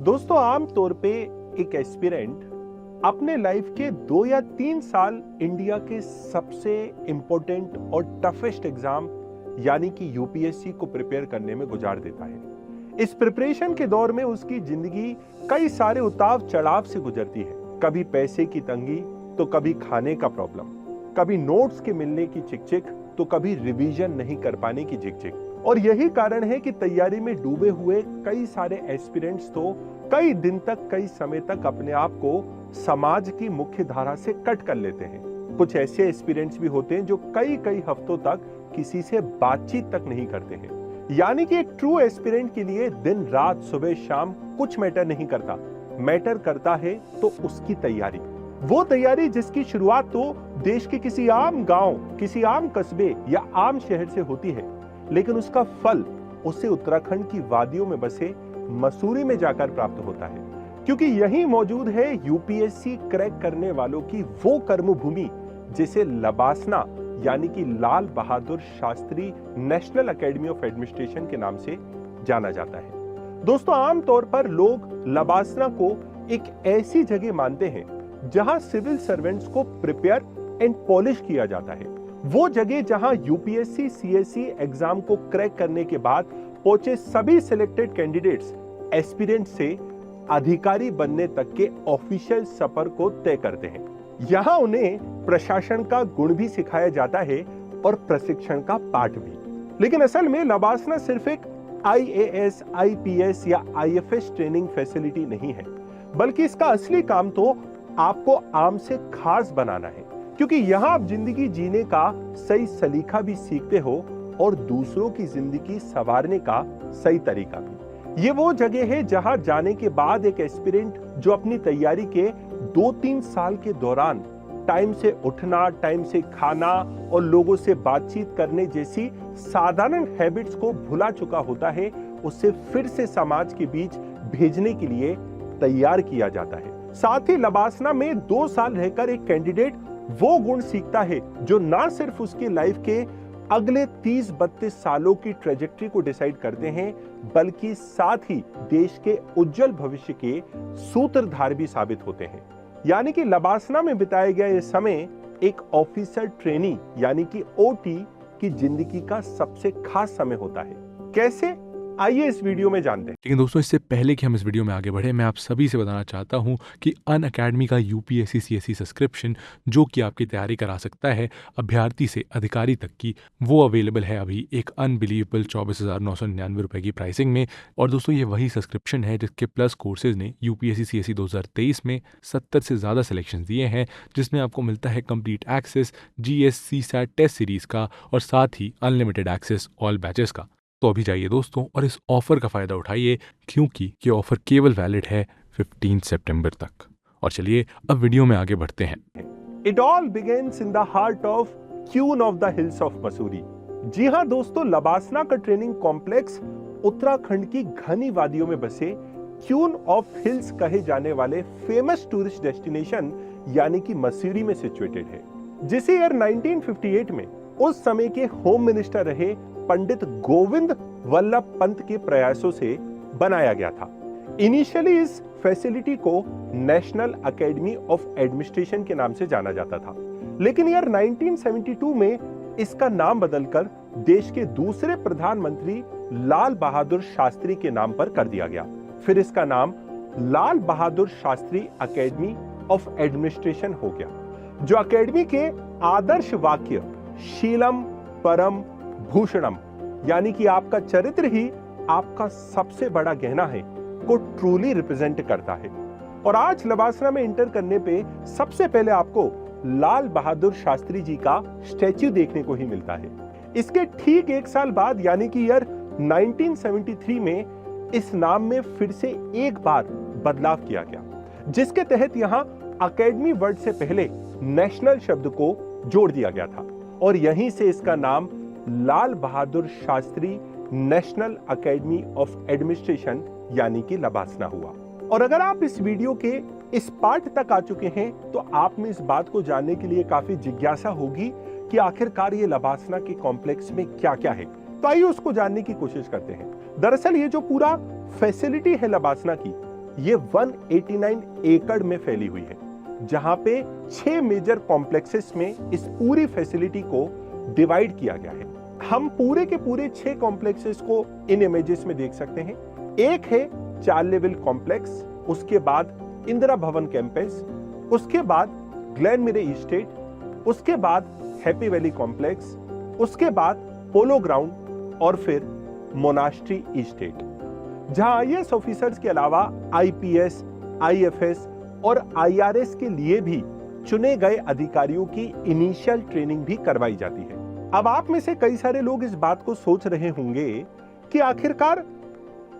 दोस्तों, आम तौर पे एक एस्पिरेंट अपने लाइफ के 2 या 3 साल इंडिया के सबसे इंपॉर्टेंट और टफेस्ट एग्जाम यानी कि यूपीएससी को प्रिपेयर करने में गुजार देता है। इस प्रिपरेशन के दौर में उसकी जिंदगी कई सारे उतार चढ़ाव से गुजरती है। कभी पैसे की तंगी तो कभी खाने का प्रॉब्लम, कभी नोट्स के मिलने की चिकचिक तो कभी रिवीजन नहीं कर पाने की झिकझिक। और यही कारण है कि तैयारी में डूबे हुए कई सारे एस्पिरेंट्स तो कई दिन तक, कई समय तक अपने आप को समाज की मुख्य धारा से कट कर लेते हैं। कुछ ऐसे एस्पिरेंट्स भी होते हैं जो कई कई हफ्तों तक किसी से बातचीत तक नहीं करते हैं। यानी कि एक ट्रू एस्पिरेंट के लिए दिन रात सुबह शाम कुछ मैटर नहीं करता। मैटर करता है तो उसकी तैयारी, वो तैयारी जिसकी शुरुआत तो देश के किसी आम गांव, किसी आम कस्बे या आम शहर से होती है, लेकिन उसका फल उसे उत्तराखंड की वादियों में बसे मसूरी में जाकर प्राप्त होता है। क्योंकि यही मौजूद है यूपीएससी क्रैक करने वालों की वो कर्मभूमि जिसे लबासना यानी कि Lal Bahadur Shastri national academy of administration के नाम से जाना जाता है। दोस्तों, आमतौर पर लोग लबासना को एक ऐसी जगह मानते हैं जहां सिविल सर्वेंट्स को प्रिपेयर एंड पॉलिश किया जाता है। वो जगह जहां यूपीएससी सीएससी एग्जाम को क्रैक करने के बाद पहुंचे सभी सिलेक्टेड कैंडिडेट्स एस्पिरेंट से अधिकारी बनने तक के ऑफिशियल सफर को तय करते हैं। यहां उन्हें प्रशासन का गुण भी सिखाया जाता है और प्रशिक्षण का पाठ भी। लेकिन असल में लबासना सिर्फ एक आईएएस, आईपीएस या आईएफएस ट्रेनिंग फैसिलिटी नहीं है, बल्कि इसका असली काम तो आपको आम से खास बनाना है। क्योंकि यहां आप जिंदगी जीने का सही सलीका भी सीखते हो और दूसरों की जिंदगी संवारने का सही तरीका भी। ये वो जगह है जहां जाने के बाद एक एस्पिरेंट जो अपनी तैयारी के 2-3 साल के दौरान टाइम से उठना, टाइम से खाना और लोगों से बातचीत करने जैसी साधारण हैबिट्स को भुला चुका होता है, उसे फिर से समाज के बीच भेजने के लिए तैयार किया जाता है। साथ ही लबासना में 2 साल रहकर एक कैंडिडेट वो गुण सीखता है जो ना सिर्फ उसकी लाइफ के अगले 30-32 सालों की ट्रेजेक्टरी को डिसाइड करते हैं, बल्कि साथ ही देश के उज्जवल भविष्य के सूत्रधार भी साबित होते हैं। यानी कि लबासना में बिताया गया ये समय एक ऑफिसर ट्रेनी यानी कि ओटी की जिंदगी का सबसे खास समय होता है। कैसे, आइए इस वीडियो में जानते हैं। लेकिन दोस्तों, इससे पहले कि हम इस वीडियो में आगे बढ़े, मैं आप सभी से बताना चाहता हूं कि अनअकैडमी का यूपीएससी सीएससी सब्सक्रिप्शन जो कि आपकी तैयारी करा सकता है अभ्यर्थी से अधिकारी तक की, वो अवेलेबल है अभी एक अनबिलीवेबल 24,999 रुपए की प्राइसिंग में। और दोस्तों, ये वही सब्सक्रिप्शन है जिसके प्लस कोर्सेज ने यूपीएससी सीएससी 2023 में 70 से ज़्यादा सिलेक्शन दिए हैं, जिसमें आपको मिलता है complete access GSC SAT test series का और साथ ही अनलिमिटेड एक्सेस ऑल बैचेस का। तो अभी जाइए दोस्तों और इस ऑफर का फायदा उठाइए, क्योंकि ये ऑफर केवल वैलिड है 15 सितंबर तक। और चलिए अब वीडियो में आगे बढ़ते हैं। It all begins in the heart of Queen of the Hills of Mussoorie। जी हाँ दोस्तों, लबासना का ट्रेनिंग कॉम्प्लेक्स उत्तराखंड की घनी वादियों में बसे क्वीन ऑफ हिल्स कहे जाने वाले फेमस टूरिस्ट डेस्टिनेशन यानी कि मसूरी में सिचुएटेड है, जिसे ईयर 1958 में उस समय के होम मिनिस्टर रहे पंडित गोविंद वल्लभ पंत के प्रयासों से बनाया गया था। इनिशियली इस फैसिलिटी को नेशनल एकेडमी ऑफ एडमिनिस्ट्रेशन के नाम से जाना जाता था, लेकिन ईयर 1972 में इसका नाम बदलकर देश के दूसरे प्रधानमंत्री लाल बहादुर शास्त्री के नाम पर कर दिया गया। फिर इसका नाम Lal Bahadur Shastri academy of administration हो गया, जो एकेडमी के आदर्श वाक्य शीलम परम भूषणम यानी कि आपका चरित्र ही आपका सबसे बड़ा गहना है को ट्रूली रिप्रेजेंट करता है। और आज लबासना में एंटर करने पे सबसे पहले आपको लाल बहादुर शास्त्री जी का स्टैच्यू देखने को ही मिलता है। इसके ठीक 1 साल बाद यानी कि ईयर 1973 में इस नाम में फिर से एक बार बदलाव किया गया, जिसके तहत यहां एकेडमी वर्ड से पहले नेशनल शब्द को जोड़ दिया गया था और यहीं से इसका नाम Lal Bahadur Shastri national academy of administration यानी कि लबासना हुआ। और अगर आप इस वीडियो के इस पार्ट तक आ चुके हैं तो आप में इस बात को जानने के लिए काफी जिज्ञासा होगी कि आखिरकार ये लबासना के कॉम्प्लेक्स में क्या क्या है। तो आइए उसको जानने की कोशिश करते हैं। दरअसल ये जो पूरा फैसिलिटी है लबासना की, ये 189 एकड़ में फैली हुई है, जहां पे 6 मेजर कॉम्प्लेक्सेस में इस पूरी फैसिलिटी को डिवाइड किया गया है। हम पूरे के पूरे 6 कॉम्प्लेक्सेस को इन इमेजेस में देख सकते हैं। एक है 4 लेवल कॉम्प्लेक्स, उसके बाद इंदिरा भवन कैंपस, उसके बाद ग्लैन मेरे इस्टेट, उसके बाद हैप्पी वैली कॉम्प्लेक्स, उसके बाद पोलो ग्राउंड और फिर मोनास्ट्री इस्टेट, जहां आईएएस ऑफिसर्स के अलावा आईपीएस, आईएफएस और आईआरएस के लिए भी चुने गए अधिकारियों की इनिशियल ट्रेनिंग भी करवाई जाती है। अब आप में से कई सारे लोग इस बात को सोच रहे होंगे कि आखिरकार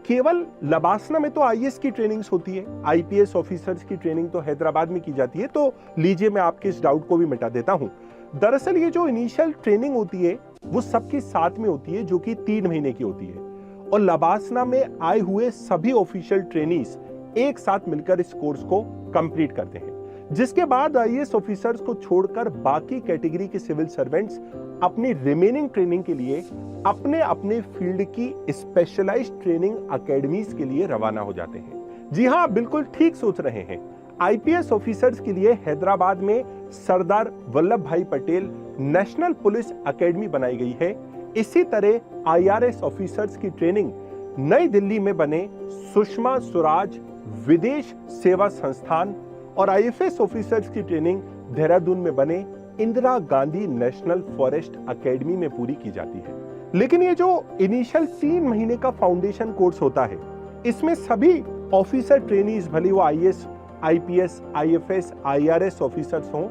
केवल लबासना में तो आईएएस की ट्रेनिंग्स होती है, आईपीएस ऑफिसर्स की ट्रेनिंग तो हैदराबाद में की जाती है, तो लीजिए मैं आपके इस डाउट को भी मिटा देता हूं। दरअसल ये जो इनिशियल ट्रेनिंग होती है वो सबके साथ में होती है, जो कि 3 महीने की होती है, और लबासना में आए हुए सभी ऑफिशियल ट्रेनीज एक साथ मिलकर इस कोर्स को कंप्लीट करते हैं, जिसके बाद आईएएस ऑफिसर्स को छोड़कर बाकी कैटेगरी के सिविल सर्वेंट्स अपनी रिमेनिंग ट्रेनिंग के लिए अपने अपने फील्ड की स्पेशलाइज्ड ट्रेनिंग एकेडमीज के लिए रवाना हो जाते हैं। जी हां, आप बिल्कुल ठीक सोच रहे हैं। आईपीएस ऑफिसर्स के लिए हैदराबाद में सरदार वल्लभ भाई पटेल नेशनल पुलिस एकेडमी बनाई गई है। इसी तरह आईआरएस ऑफिसर्स की ट्रेनिंग नई दिल्ली में बने सुषमा स्वराज विदेश सेवा संस्थान और आईएफएस ऑफिसर्स की ट्रेनिंग देहरादून में बने Indira Gandhi national forest academy में पूरी की जाती है। लेकिन ये जो इनिशियल 3 महीने का फाउंडेशन कोर्स होता है, इसमें सभी ऑफिसर ट्रेनीज, भले वो IAS, IPS, IFS, IRS officers हों,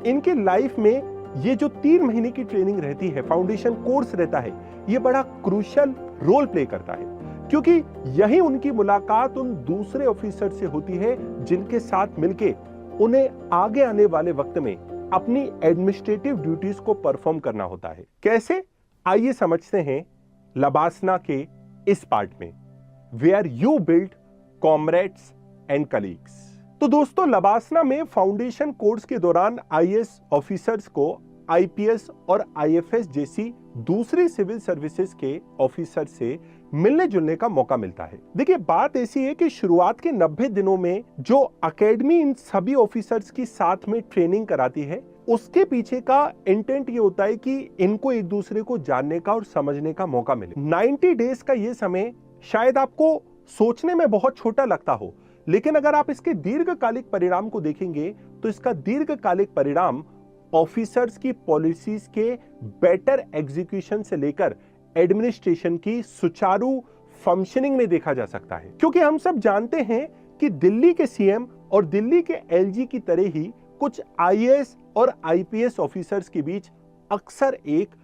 इनके लाइफ में ये जो 3 महीने की ट्रेनिंग रहती है, फाउंडेशन कोर्स रहता है, ये बड़ा क्रूशियल रोल प्ले करता है, क्योंकि यही उनकी मुलाकात उन दूसरे ऑफिसर से होती है जिनके साथ मिलके उन्हें आगे आने वाले वक्त में अपनी एडमिनिस्ट्रेटिव ड्यूटीज को परफॉर्म करना होता है। कैसे, आइए समझते हैं लबासना के इस पार्ट में, where you build comrades and colleagues. तो दोस्तों, लबासना में फाउंडेशन कोर्स के दौरान आईएएस ऑफिसर्स को आईपीएस और आईएफएस जैसी दूसरी सिविल सर्विसेज के ऑफिसर से मिलने जुलने का मौका मिलता है। देखिए, बात ऐसी है कि शुरुआत के 90 दिनों में जो एकेडमी इन सभी ऑफिसर्स की साथ में ट्रेनिंग कराती है, उसके पीछे का इंटेंट ये होता है कि इनको एक दूसरे को जानने का और समझने का मौका मिले। 90 डेज का ये समय शायद आपको सोचने में बहुत छोटा लगता हो, लेकिन अगर आप इसके दीर्घकालिक परिणाम को देखेंगे तो इसका दीर्घकालिक परिणाम ऑफिसर्स की पॉलिसीज के बेटर एग्जीक्यूशन से लेकर एडमिनिस्ट्रेशन की सुचारू फंक्शनिंग में देखा जा सकता है। क्योंकि हम सब जानते हैं कि दिल्ली के सीएम और दिल्ली के एलजी की तरह ही कुछ आईएएस और आईपीएस ऑफिसर्स के बीच अक्सर एक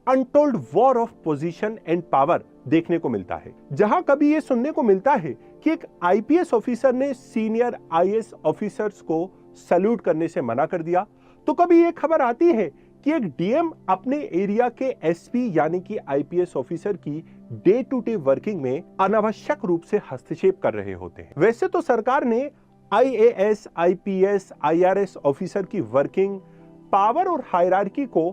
untold war of position and power देखने को मिलता है, जहां कभी यह सुनने को मिलता है कि एक आईपीएस ऑफिसर ने सीनियर आईएएस ऑफिसर्स को सैल्यूट करने से मना कर दिया, तो कभी यह खबर आती है कि एक डीएम अपने एरिया के एसपी यानी कि आईपीएस ऑफिसर की डे टू डे वर्किंग में अनावश्यक रूप से हस्तक्षेप कर रहे होते हैं। वैसे तो सरकार ने आईएएस, आईपीएस, आईआरएस ऑफिसर की वर्किंग, पावर और हायरार्की को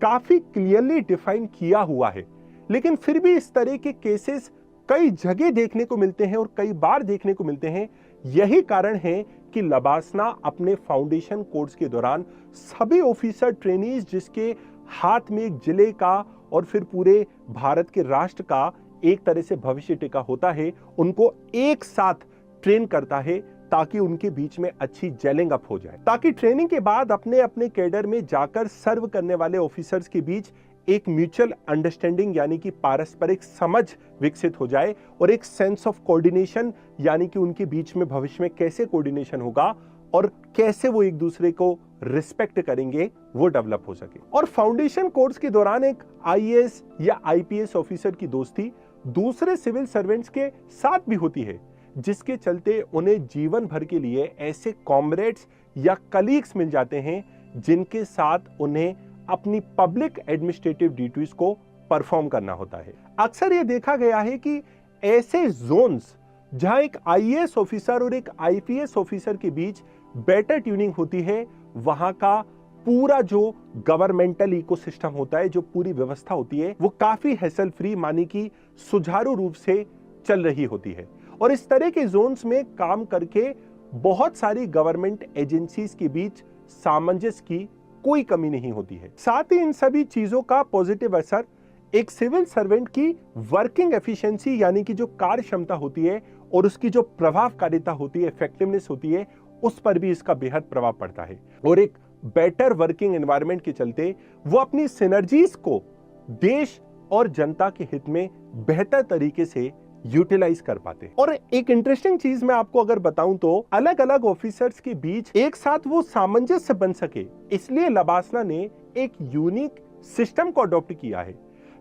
काफी क्लियरली डिफाइन किया हुआ है, लेकिन फिर भी इस तरह के केसेस कई जगह देखने को मिलते हैं और कई बार देखने को मिलते हैं। यही कारण है कि लबासना अपने फाउंडेशन कोर्स के दौरान सभी ऑफिसर ट्रेनीज जिसके हाथ में एक जिले का और फिर पूरे भारत के राष्ट्र का एक तरह से भविष्य टिका होता है, उनको एक साथ ट्रेन करता है ताकि उनके बीच में अच्छी जेलिंग अप हो जाए, ताकि ट्रेनिंग के बाद अपने अपने कैडर में जाकर सर्व करने वाले ऑफिसर्स के बीच एक म्यूचुअल अंडरस्टैंडिंग यानी कि पारस्परिक समझ विकसित हो जाए और एक सेंस ऑफ कोऑर्डिनेशन यानी कि उनके बीच में भविष्य में कैसे कोऑर्डिनेशन होगा और कैसे वो एक दूसरे को रिस्पेक्ट करेंगे, वो डेवलप हो सके। और फाउंडेशन कोर्स के दौरान एक आईएएस या आईपीएस ऑफिसर की दोस्ती दूसरे सिविल सर्वेंट्स के साथ भी होती है, जिसके चलते उन्हें जीवन भर के लिए ऐसे कॉमरेड्स या कलीग्स मिल जाते हैं जिनके साथ उन्हें अपनी पब्लिक एडमिनिस्ट्रेटिव ड्यूटीज को परफॉर्म करना होता है। अक्सर यह देखा गया है कि ऐसे जोन्स जहां एक आईएएस ऑफिसर और एक आईपीएस ऑफिसर के बीच बेटर ट्यूनिंग होती है, वहां का पूरा जो गवर्नमेंटल इकोसिस्टम होता है, जो पूरी व्यवस्था होती है, वो काफी हैसल फ्री मानी कि सुचारू रूप से चल रही होती है। और इस तरह के जोन्स में काम करके बहुत सारी गवर्नमेंट एजेंसीज के बीच सामंजस्य की कोई कमी नहीं होती है। साथ ही इन सभी चीजों का पॉजिटिव असर एक सिविल सर्वेंट की वर्किंग एफिशिएंसी यानी कि जो कार्य क्षमता होती है और उसकी जो प्रभावकारिता होती है, इफेक्टिवनेस होती है, उस पर भी इसका बेहद प्रभाव पड़ता है। और एक बेटर वर्किंग एनवायरनमेंट के चलते वो अपनी सिनर्जीज को देश और जनता के हित में बेहतर तरीके से यूटिलाइज कर पाते हैं। और एक इंटरेस्टिंग चीज मैं आपको अगर बताऊं तो अलग अलग ऑफिसर्स के बीच एक साथ वो सामंजस्य बन सके, इसलिए लबासना ने एक यूनिक सिस्टम को अडॉप्ट किया है,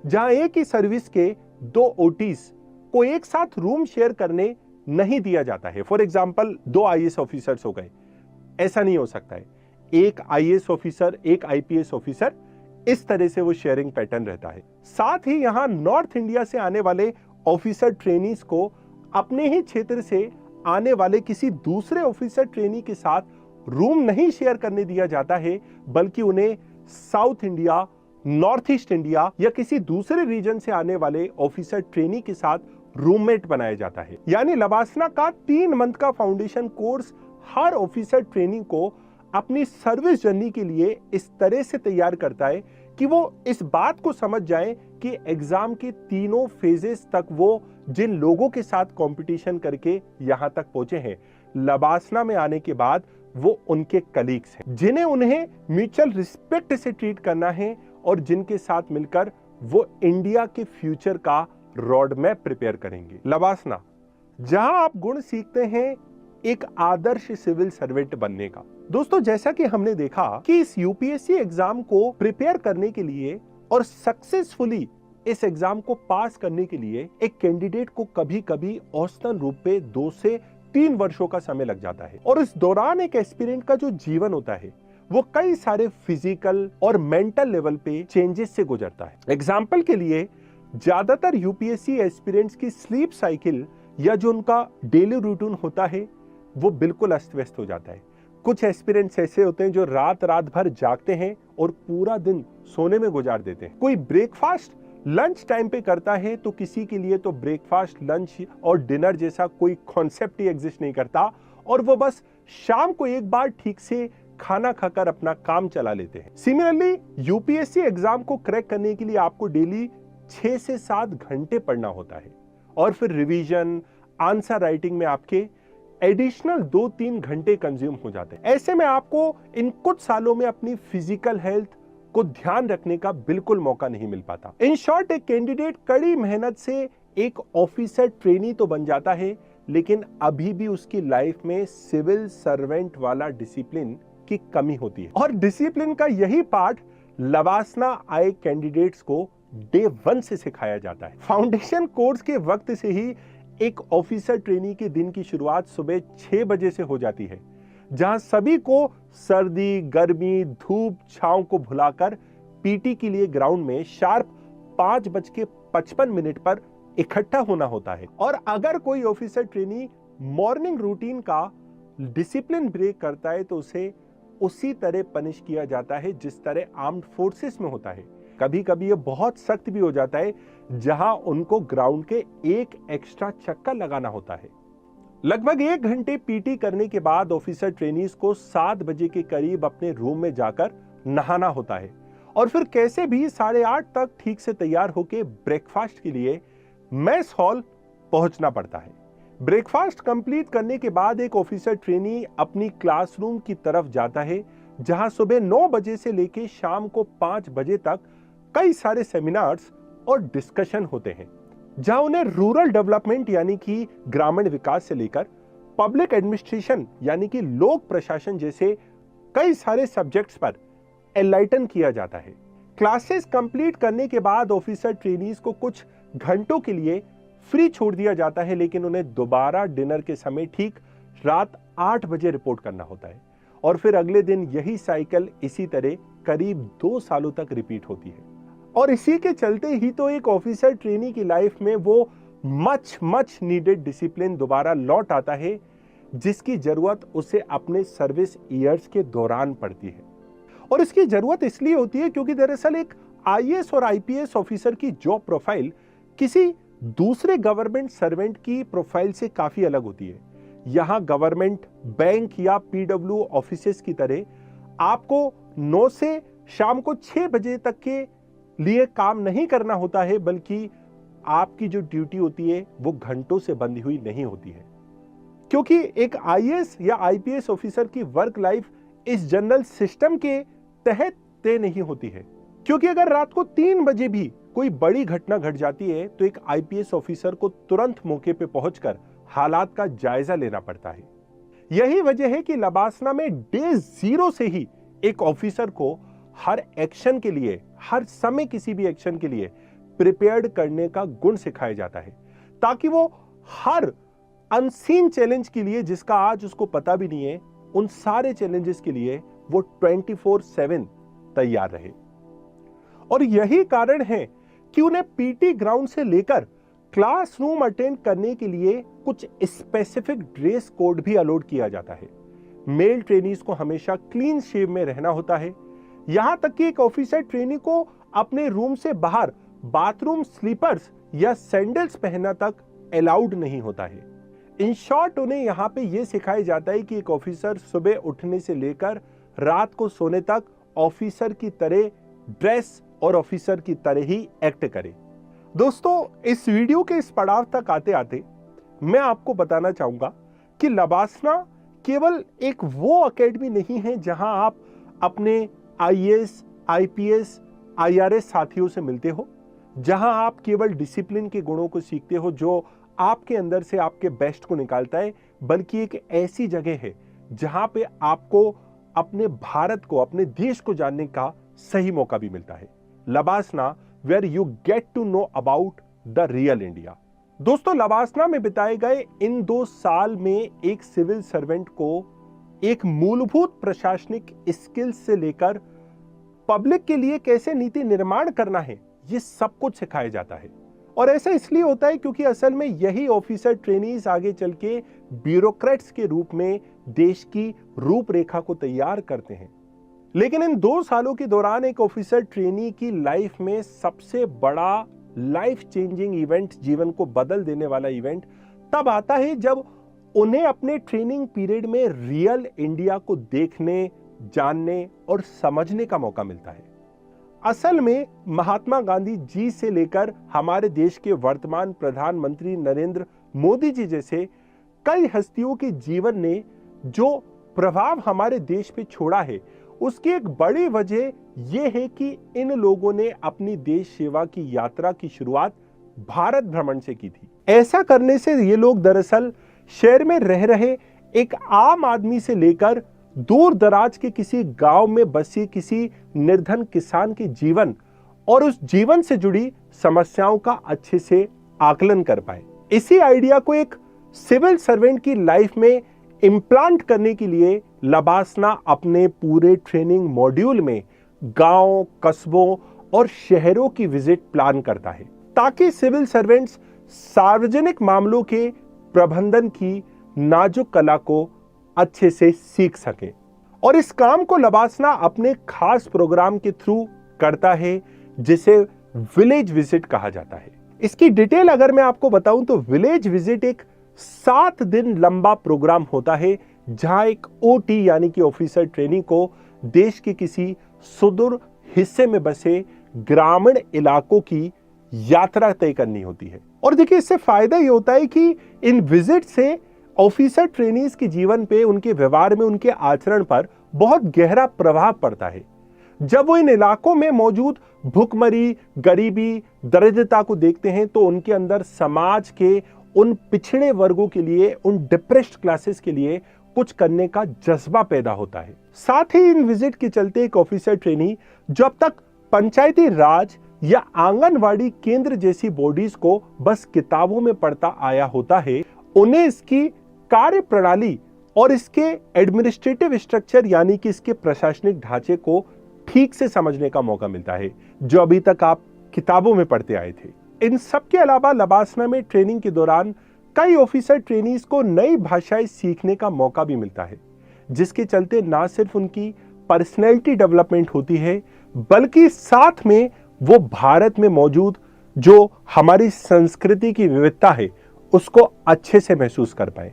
जहां एक ही सर्विस के 2 ओटीज को एक साथ रूम शेयर करने नहीं दिया जाता है। फॉर एग्जाम्पल 2 आईएएस ऑफिसर्स हो गए, ऐसा नहीं हो सकता है। एक आईएएस ऑफिसर, एक आईपीएस ऑफिसर, इस तरह से वो शेयरिंग पैटर्न रहता है। साथ ही यहां नॉर्थ इंडिया से आने वाले ऑफिसर ट्रेनीज को अपने ही क्षेत्र से आने वाले किसी दूसरे ऑफिसर ट्रेनी के साथ रूम नहीं शेयर करने दिया जाता है, बल्कि उन्हें south India, north east India या किसी दूसरे रीजन से आने वाले ऑफिसर ट्रेनी के साथ रूममेट बनाया जाता है। यानी लबासना का 3 मंथ का फाउंडेशन कोर्स हर ऑफिसर ट्रेनी को अपनी सर्विस जर्नी के लिए इस तरह से तैयार करता है कि वो इस बात को समझ जाएं कि एग्जाम के तीनों फेजेस तक वो जिन लोगों के साथ कंपटीशन करके यहां तक पहुंचे हैं, लबासना में आने के बाद वो उनके कलीग्स हैं, जिन्हें उन्हें म्यूचुअल रिस्पेक्ट से ट्रीट करना है और जिनके साथ मिलकर वो इंडिया के फ्यूचर का रोड मैप प्रिपेयर करेंगे। लबासना, जहां आप गुण सीखते हैं एक आदर्श सिविल सर्वेंट बनने का। दोस्तों, जैसा कि हमने देखा कि इस यूपीएससी एग्जाम को प्रिपेयर करने के लिए और सक्सेसफुली इस एग्जाम को पास करने के लिए एक कैंडिडेट को कभी-कभी औसतन रूप पे 2 से 3 वर्षों का समय लग जाता है। और इस दौरान एक एस्पिरेंट का जो जीवन होता है वो कई सारे फिजिकल और मेंटल लेवल पे चेंजेस से गुजरता है। एग्जाम्पल के लिए ज्यादातर यूपीएससी एस्पिरेंट्स की स्लीप साइकिल या जो उनका डेली रूटीन होता है वो बिल्कुल अस्त व्यस्त हो जाता है। कुछ एस्पिरेंट्स ऐसे होते हैं जो रात भर जागते हैं और पूरा दिन सोने में गुजार देते हैं। कोई ब्रेकफास्ट लंच टाइम पे करता है तो किसी के लिए तो ब्रेकफास्ट, लंच और डिनर जैसा कोई कॉन्सेप्ट ही एग्जिस्ट नहीं करता और वो बस शाम को एक बार ठीक से खाना खाकर अपना काम चला लेते हैं। सिमिलरली यूपीएससी एग्जाम को क्रैक करने के लिए आपको डेली 6 से 7 घंटे पढ़ना होता है और फिर रिवीजन, आंसर राइटिंग में आपके एडिशनल 2-3 घंटे कंज्यूम हो जाते हैं। ऐसे में आपको इन कुछ सालों में अपनी फिजिकल हेल्थ को ध्यान रखने का बिल्कुल मौका नहीं मिल पाता। इन शॉर्ट, एक कैंडिडेट कड़ी मेहनत से एक ऑफिसर ट्रेनी तो बन जाता है, लेकिन अभी भी उसकी लाइफ में सिविल सर्वेंट वाला डिसिप्लिन की कमी होती है। और डिसिप्लिन का यही पार्ट लबासना आए कैंडिडेट्स को डे 1 से सिखाया जाता है। फाउंडेशन कोर्स के वक्त से ही एक ऑफिसर ट्रेनी के दिन की शुरुआत सुबह 6 बजे से हो जाती है, जहां सभी को सर्दी, गर्मी, धूप, छांव को भुलाकर पीटी के लिए ग्राउंड में शार्प 5:55 पर इकट्ठा होना होता है। और अगर कोई ऑफिसर ट्रेनी मॉर्निंग रूटीन का डिसिप्लिन ब्रेक करता है तो उसे उसी तरह पनिश किया जाता है जिस तरह आर्म्ड फोर्सेस में होता है। कभी कभी ये बहुत सख्त भी हो जाता है, जहां उनको ग्राउंड के एक एक्स्ट्रा चक्कर लगाना होता है। लगभग 1 घंटे पीटी करने के बाद ऑफिसर ट्रेनीज को 7 बजे के करीब अपने रूम में जाकर नहाना होता है और फिर कैसे भी 8:30 तक ठीक से तैयार होकर ब्रेकफास्ट के लिए मेस हॉल पहुंचना पड़ता है। ब्रेकफास्ट कंप्लीट करने के बाद एक ऑफिसर ट्रेनी अपनी क्लासरूम की तरफ जाता है, जहां सुबह 9 बजे से लेकर शाम को 5 बजे तक कई सारे सेमिनार्स और डिस्कशन होते हैं, जहां उन्हें रूरल डेवलपमेंट यानी कि ग्रामीण विकास से लेकर पब्लिक एडमिनिस्ट्रेशन यानी कि लोक प्रशासन जैसे कई सारे सब्जेक्ट्स पर एनलाइटन किया जाता है। क्लासेस कंप्लीट करने के बाद ऑफिसर ट्रेनीज को कुछ घंटों के लिए फ्री छोड़ दिया जाता है, लेकिन उन्हें दोबारा डिनर के समय ठीक रात 8 बजे रिपोर्ट करना होता है और फिर अगले दिन यही साइकिल इसी तरह करीब 2 सालों तक रिपीट होती है। और इसी के चलते ही तो एक ऑफिसर ट्रेनी की लाइफ में वो मच नीडेड डिसिप्लिन दोबारा लौट आता है, जिसकी जरूरत उसे अपने सर्विस ईयर्स के दौरान पड़ती है। और इसकी जरूरत इसलिए होती है क्योंकि दरअसल एक आईएएस और आईपीएस ऑफिसर की जॉब प्रोफाइल किसी दूसरे गवर्नमेंट सर्वेंट की प्रोफाइल से काफी अलग होती है। यहां गवर्नमेंट बैंक या पीडब्ल्यू ऑफिसेस की तरह आपको 9 से शाम को 6 बजे तक के लिए काम नहीं करना होता है, बल्कि आपकी जो ड्यूटी होती है वो घंटों से बंधी हुई नहीं होती है। क्योंकि एक आईएएस या आईपीएस ऑफिसर की वर्क लाइफ इस जनरल सिस्टम के तहत तय नहीं होती है। क्योंकि अगर रात को 3 बजे भी कोई बड़ी घटना घट जाती है तो एक आईपीएस ऑफिसर को तुरंत मौके पे पहुंचकर हालात का जायजा लेना पड़ता है। यही वजह है कि लबासना में डे 0 से ही एक ऑफिसर को हर एक्शन के लिए, हर समय किसी भी एक्शन के लिए प्रिपेयर्ड करने का गुण सिखाया जाता है, ताकि वो हर अनसीन चैलेंज के लिए, जिसका आज उसको पता भी नहीं है, उन सारे चैलेंजेस के लिए वो 24/7 तैयार रहे। और यही कारण है कि उन्हें पीटी ग्राउंड से लेकर क्लासरूम अटेंड करने के लिए कुछ स्पेसिफिक ड्रेस कोड भी अलॉट किया जाता है। मेल ट्रेनीज को हमेशा क्लीन शेव में रहना होता है। यहां तक कि एक ऑफिसर ट्रेनी को अपने रूम से बाहर बाथरूम स्लीपर्स या सैंडल्स पहनना तक अलाउड नहीं होता है। इन शॉर्ट, उन्हें यहां पे यह सिखाया जाता है कि एक ऑफिसर सुबह उठने से लेकर रात को सोने तक ऑफिसर की तरह ड्रेस और ऑफिसर की तरह ही एक्ट करे। दोस्तों, इस वीडियो के इस पड़ाव तक आते आते मैं आपको बताना चाहूंगा कि लबासना केवल एक वो एकेडमी नहीं है जहां आप अपने आईएएस, आईपीएस, आईआरएस साथियों से मिलते हो, जहां आप केवल डिसिप्लिन के गुणों को सीखते हो जो आपके अंदर से आपके बेस्ट को निकालता है, बल्कि एक ऐसी जगह है जहां पे आपको अपने भारत को, अपने देश को जानने का सही मौका भी मिलता है। LBSNAA, where you get to know about the real India. दोस्तों, लबासना में बिताए गए इन 2 साल में एक सिविल सर्वेंट को एक मूलभूत प्रशासनिक स्किल्स से लेकर पब्लिक के लिए कैसे नीति निर्माण करना है, ये सब कुछ सिखाया जाता है। और ऐसा इसलिए होता है क्योंकि असल में यही ऑफिसर ट्रेनीज आगे चल के ब्यूरोक्रेट्स के रूप में देश की रूपरेखा को तैयार करते हैं। लेकिन इन 2 सालों के दौरान एक ऑफिसर ट्रेनी की लाइफ में सबसे बड़ा लाइफ चेंजिंग इवेंट, जीवन को बदल देने वाला इवेंट तब आता है जब उन्हें अपने ट्रेनिंग पीरियड में रियल इंडिया को देखने, जानने और समझने का मौका मिलता है। असल में महात्मा गांधी जी से लेकर हमारे देश के वर्तमान प्रधानमंत्री नरेंद्र मोदी जी जैसे कई हस्तियों के जीवन ने जो प्रभाव हमारे देश पे छोड़ा है, उसकी एक बड़ी वजह यह है कि इन लोगों ने अपनी देश सेवा की यात्रा की शुरुआत भारत भ्रमण से की थी। ऐसा करने से ये लोग दरअसल शहर में रह रहे एक आम आदमी से लेकर दूर दराज के किसी गांव में बसी किसी निर्धन किसान के जीवन और उस जीवन से जुड़ी समस्याओं का अच्छे से आकलन कर पाए। इसी आइडिया को एक सिविल सर्वेंट की लाइफ में इम्प्लांट करने के लिए लबासना अपने पूरे ट्रेनिंग मॉड्यूल में गांव, कस्बों और शहरों की विजिट प्लान करता है, ताकि सिविल सर्वेंट्स सार्वजनिक मामलों के प्रबंधन की नाजुक कला को अच्छे से सीख सके। और इस काम को लबासना अपने खास प्रोग्राम के थ्रू करता है, जिसे विलेज विजिट कहा जाता है। इसकी डिटेल अगर मैं आपको बताऊं तो विलेज विजिट एक 7 दिन लंबा प्रोग्राम होता है, जहां एक ओटी यानी कि ऑफिसर ट्रेनी को देश के किसी सुदूर हिस्से में बसे ग्रामीण इलाकों की यात्रा तय करनी होती है। और देखिए, इससे फायदा ये होता है कि इन विजिट से ऑफिसर ट्रेनीज के जीवन पे, उनके व्यवहार में, उनके आचरण पर बहुत गहरा प्रभाव पड़ता है। जब वो इन इलाकों में मौजूद भूखमरी, गरीबी, दरिद्रता को देखते हैं तो उनके अंदर समाज के उन पिछड़े वर्गों के लिए, उन डिप्रेस्ड क्लासेस के लिए कुछ करने का जज्बा पैदा होता है। साथ ही इन विजिट के चलते एक ऑफिसर ट्रेनी जो अब तक पंचायती राज या आंगनवाड़ी केंद्र जैसी बॉडीज को बस किताबों में पढ़ता आया होता है, उन्हें इसकी कार्य प्रणाली और इसके एडमिनिस्ट्रेटिव स्ट्रक्चर यानी कि इसके प्रशासनिक ढांचे को ठीक से समझने का मौका मिलता है, जो अभी तक आप किताबों में पढ़ते आए थे। इन सब के अलावा लबासना में ट्रेनिंग के दौरान कई ऑफिसर ट्रेनीज को नई भाषाएं सीखने का मौका भी मिलता है, जिसके चलते ना सिर्फ उनकी पर्सनैलिटी डेवलपमेंट होती है, बल्कि साथ में वो भारत में मौजूद जो हमारी संस्कृति की विविधता है उसको अच्छे से महसूस कर पाए।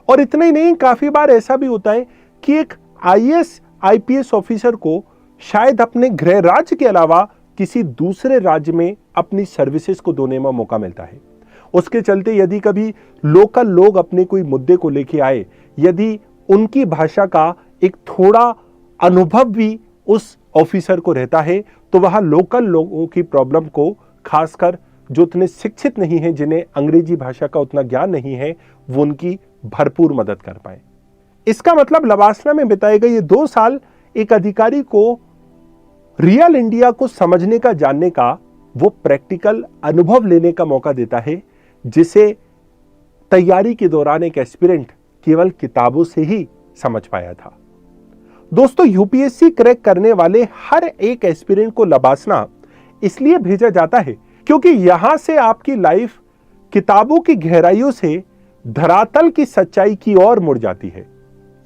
और इतना ही नहीं, काफी बार ऐसा भी होता है कि एक आईएएस आईपीएस ऑफिसर को शायद अपने गृह राज्य के अलावा किसी दूसरे राज्य में अपनी सर्विसेज को देने में मौका मिलता है। उसके चलते यदि कभी लोकल लोग अपने कोई मुद्दे को लेके आए, यदि उनकी भाषा का एक थोड़ा अनुभव भी उस ऑफिसर को रहता है, तो वह लोकल लोगों की प्रॉब्लम को, खासकर जो उतने शिक्षित नहीं हैं, जिन्हें अंग्रेजी भाषा का उतना ज्ञान नहीं है, वो उनकी भरपूर मदद कर पाए। इसका मतलब लबासना में बिताए गए ये 2 साल एक अधिकारी को रियल इंडिया को समझने का, जानने का, वो प्रैक्टिकल अनुभव लेने का मौका देता है, जिसे तैयारी के दौरान एक एस्पिरेंट केवल किताबों से ही समझ पाया था। दोस्तों, यूपीएससी क्रैक करने वाले हर एक एस्पिरेंट को लबासना इसलिए भेजा जाता है क्योंकि यहां से आपकी लाइफ किताबों की गहराइयों से धरातल की सच्चाई की ओर मुड़ जाती है।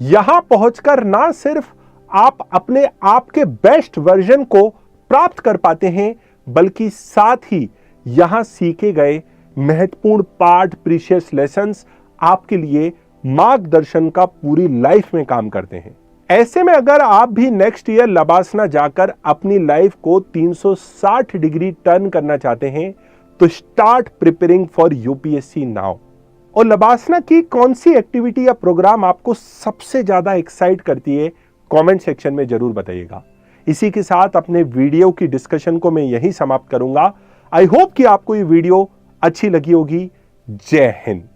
यहां पहुंचकर ना सिर्फ आप अपने आप के बेस्ट वर्जन को प्राप्त कर पाते हैं, बल्कि साथ ही यहां सीखे गए महत्वपूर्ण पाठ, प्रीशियस लेसन्स आपके लिए मार्गदर्शन का पूरी लाइफ में काम करते हैं। ऐसे में अगर आप भी नेक्स्ट ईयर लबासना जाकर अपनी लाइफ को 360 डिग्री टर्न करना चाहते हैं, तो start preparing for UPSC now. और लबासना की कौन सी एक्टिविटी या प्रोग्राम आपको सबसे ज्यादा एक्साइट करती है, कमेंट सेक्शन में जरूर बताइएगा। इसी के साथ अपने वीडियो की डिस्कशन को मैं यहीं समाप्त करूंगा। आई होप कि आपको ये वीडियो अच्छी लगी होगी। जय हिंद।